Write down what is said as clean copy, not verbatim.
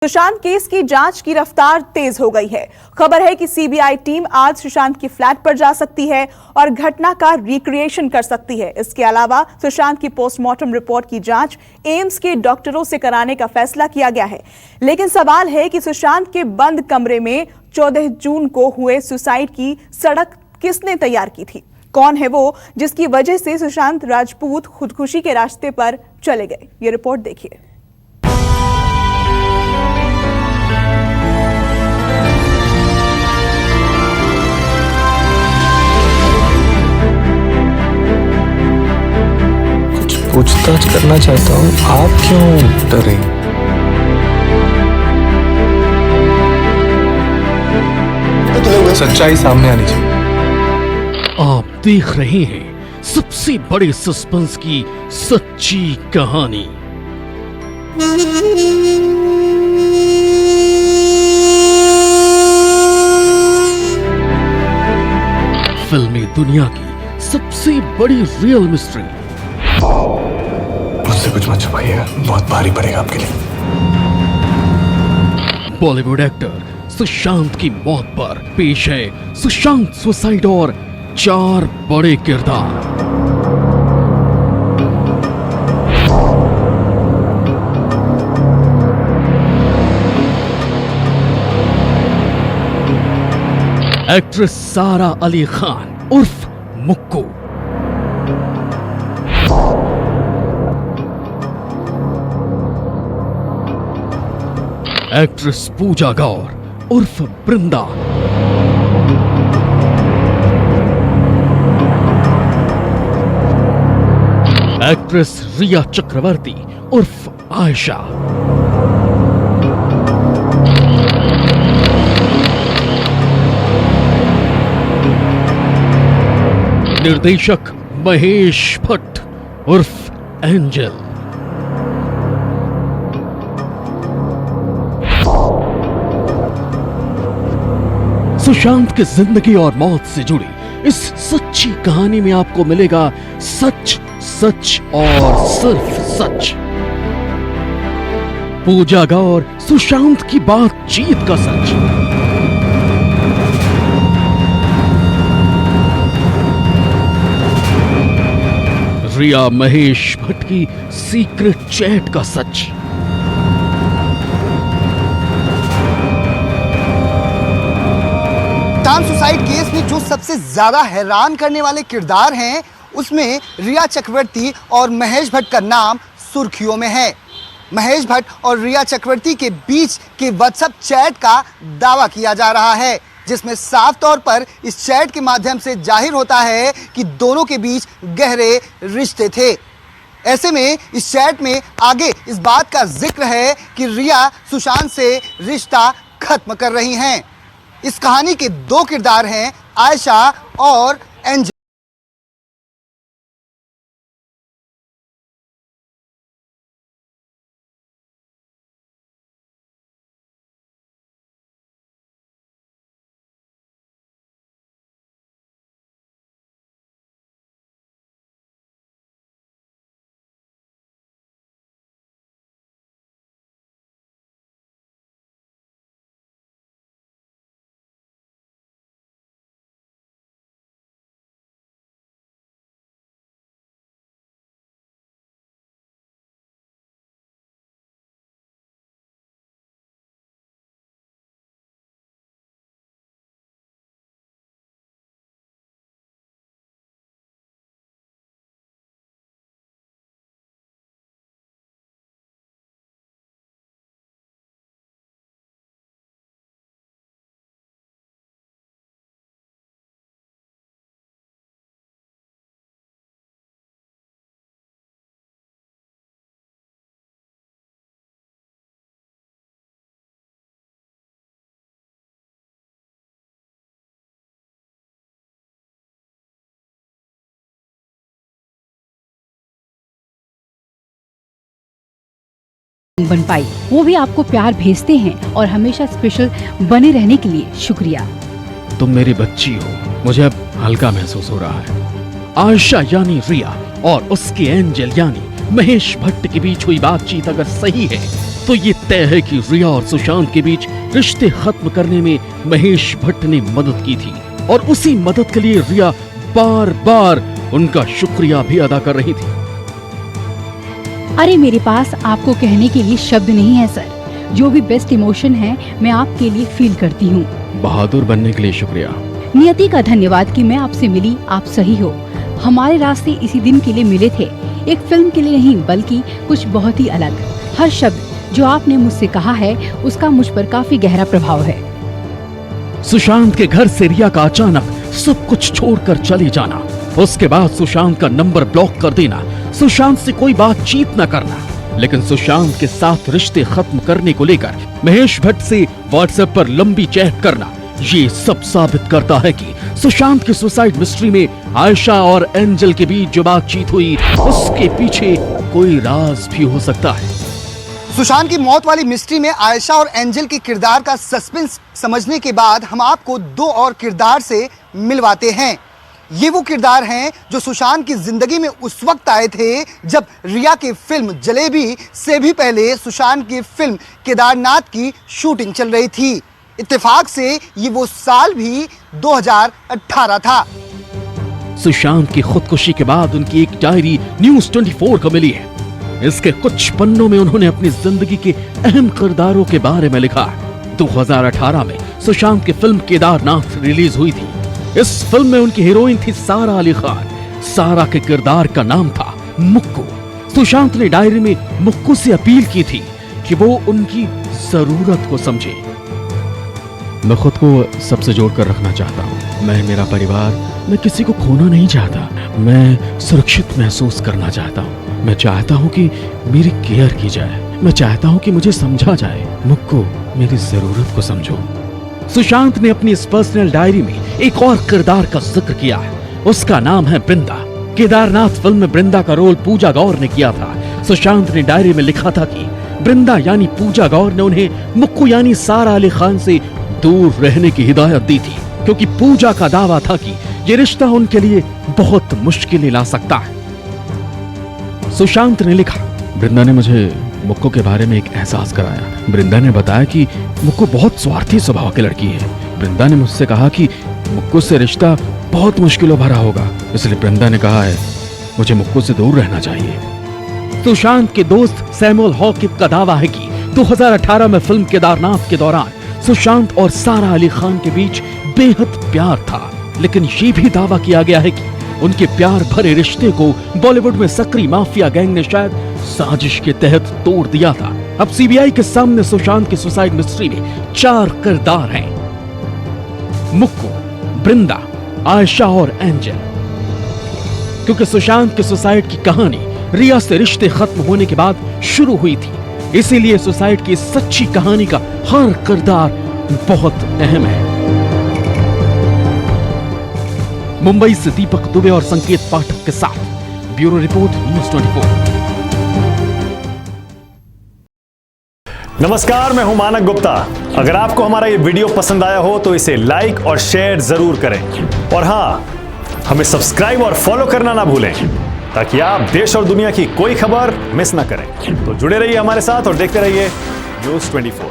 Sushant case की जांच की रफ्तार तेज हो गई है। खबर है कि सीबीआई टीम आज सुशांत के फ्लैट पर जा सकती है और घटना का रिक्रिएशन कर सकती है। इसके अलावा सुशांत की पोस्टमार्टम रिपोर्ट की जांच एम्स के डॉक्टरों से कराने का फैसला किया गया है। लेकिन सवाल है कि सुशांत के बंद कमरे में 14 जून को हुए सुसाइड की सड़क किसने तैयार की थी? कौन है वो जिसकी वजह से सुशांत राजपूत खुदकुशी के रास्ते पर चले गए? ये रिपोर्ट देखिए। पूछताछ करना चाहता हूँ, आप क्यों डरे? सच्चाई सामने आनी चाहिए। आप देख रहे हैं सबसे बड़े सस्पेंस की सच्ची कहानी। फिल्मी दुनिया की सबसे बड़ी रियल मिस्ट्री। मुझसे कुछ मत छुपाइएगा, बहुत भारी पड़ेगा आपके लिए। बॉलीवुड एक्टर सुशांत की मौत पर पेश है सुशांत सुसाइड और 4 बड़े किरदार। एक्ट्रेस सारा अली खान उर्फ मुक्कू, एक्ट्रेस पूजा गौर उर्फ बृंदा, एक्ट्रेस रिया चक्रवर्ती उर्फ आयशा, निर्देशक महेश भट्ट उर्फ एंजल। सुशांत की जिंदगी और मौत से जुड़ी इस सच्ची कहानी में आपको मिलेगा सच, सच और सिर्फ सच। पूजा गौर सुशांत की बातचीत का सच, रिया महेश भट्ट की सीक्रेट चैट का सच, सुसाइड केस में जो सबसे ज्यादा हैरान करने वाले किरदार हैं, उसमें रिया चक्रवर्ती और महेश भट्ट का नाम सुर्खियों में है। महेश भट्ट और रिया चक्रवर्ती के बीच के व्हाट्सएप चैट का दावा किया जा रहा है, जिसमें साफ तौर पर इस चैट के माध्यम से जाहिर होता है कि दोनों के बीच गहरे रिश्ते थे। ऐसे में इस चैट में आगे इस बात का जिक्र है कि रिया सुशांत से रिश्ता खत्म कर रही हैं। इस कहानी के 2 किरदार हैं, आयशा और एंजल। बन पाई, वो भी आपको प्यार भेजते हैं और हमेशा स्पेशल बने रहने के लिए शुक्रिया। तुम मेरी बच्ची हो, मुझे अब हल्का महसूस हो रहा है। आयशा यानी रिया और उसके एंजल यानी महेश भट्ट के बीच हुई बातचीत अगर सही है तो ये तय है कि रिया और सुशांत के बीच रिश्ते खत्म करने में महेश भट्ट ने मदद की थी और उसी मदद के लिए रिया बार बार उनका शुक्रिया भी अदा कर रही थी। अरे मेरे पास आपको कहने के लिए शब्द नहीं है सर। जो भी बेस्ट इमोशन है मैं आपके लिए फील करती हूँ। बहादुर बनने के लिए शुक्रिया। नियति का धन्यवाद कि मैं आपसे मिली, आप सही हो। हमारे रास्ते इसी दिन के लिए मिले थे, एक फिल्म के लिए नहीं बल्कि कुछ बहुत ही अलग। हर शब्द जो आपने मुझसे कहा है उसका मुझ पर काफी गहरा प्रभाव है। सुशांत के घर से रिया का अचानक सब कुछ छोड़कर चले जाना, उसके बाद सुशांत का नंबर ब्लॉक कर देना, सुशांत से कोई बातचीत न करना, लेकिन सुशांत के साथ रिश्ते खत्म करने को लेकर महेश भट्ट से व्हाट्सएप पर लंबी चैट करना, ये सब साबित करता है कि सुशांत की सुसाइड मिस्ट्री में आयशा और एंजल के बीच जो बातचीत हुई उसके पीछे कोई राज भी हो सकता है। सुशांत की मौत वाली मिस्ट्री में आयशा और एंजल के किरदार का सस्पेंस समझने के बाद हम आपको दो और किरदार से मिलवाते हैं। ये वो किरदार हैं जो सुशांत की जिंदगी में उस वक्त आए थे जब रिया की फिल्म जलेबी से भी पहले सुशांत की फिल्म केदारनाथ की शूटिंग चल रही थी। इत्तेफाक से ये वो साल भी 2018 था। सुशांत की खुदकुशी के बाद उनकी एक डायरी न्यूज़ 24 को मिली है। इसके कुछ पन्नों में उन्होंने अपनी जिंदगी के अहम किरदारों के बारे में लिखा। 2018 में सुशांत की फिल्म केदारनाथ रिलीज हुई थी। इस फिल्म में उनकी हीरोइन थी सारा अली खान। सारा के किरदार का नाम था मुक्कू। सुशांत ने डायरी में मुक्कू से अपील की थी कि वो उनकी जरूरत को समझे। मैं खुद को सबसे जोड़कर रखना चाहता हूँ। मैं, मेरा परिवार, मैं किसी को खोना नहीं चाहता। मैं सुरक्षित महसूस करना चाहता हूँ। मैं चाहता हूँ कि मेरी केयर की जाए। मैं चाहता हूँ कि मुझे समझा जाए। मुक्कू, मेरी जरूरत को समझो। सुशांत ने अपनी इस पर्सनल डायरी में एक और किरदार का जिक्र किया है। उसका नाम है बृंदा। केदारनाथ फिल्म में बृंदा का रोल पूजा गौर ने किया था। सुशांत ने डायरी में लिखा था कि बृंदा यानी पूजा गौर ने उन्हें मुक्कू यानी सारा अली खान से दूर रहने की हिदायत दी थी, क्योंकि पूजा का दावा था कि ये रिश्ता उनके लिए बहुत मुश्किलें ला सकता है। सुशांत ने लिखा, बृंदा ने मुझे मुक्कू के बारे में एक एहसास कराया। बृंदा ने बताया कि मुक्कू बहुत स्वार्थी स्वभाव की लड़की है। बृंदा ने मुझसे कहा कि मुक्कू से रिश्ता बहुत मुश्किलों भरा होगा, इसलिए बृंदा ने कहा है मुझे मुक्कू से दूर रहना चाहिए। सुशांत के दोस्त सैमुअल हॉकिप का दावा है कि 2018 में फिल्म केदारनाथ के दौरान सुशांत और सारा अली खान के बीच बेहद प्यार था, लेकिन ये भी दावा किया गया है कि उनके प्यार भरे रिश्ते को बॉलीवुड में सक्रिय माफिया गैंग ने शायद साजिश के तहत तोड़ दिया था। अब सीबीआई के सामने सुशांत की सुसाइड मिस्ट्री में 4 किरदार हैं, मुक्कू, बृंदा, आयशा और एंजल। क्योंकि सुशांत की सुसाइड की कहानी रिया से रिश्ते खत्म होने के बाद शुरू हुई थी, इसीलिए सुसाइड की सच्ची कहानी का हर किरदार बहुत अहम है। मुंबई से दीपक दुबे और संकेत पाठक के साथ ब्यूरो रिपोर्ट न्यूज़ 24। नमस्कार, मैं हूं मानक गुप्ता। अगर आपको हमारा ये वीडियो पसंद आया हो तो इसे लाइक और शेयर जरूर करें, और हां, हमें सब्सक्राइब और फॉलो करना ना भूलें ताकि आप देश और दुनिया की कोई खबर मिस ना करें। तो जुड़े रहिए हमारे साथ और देखते रहिए न्यूज़ 24।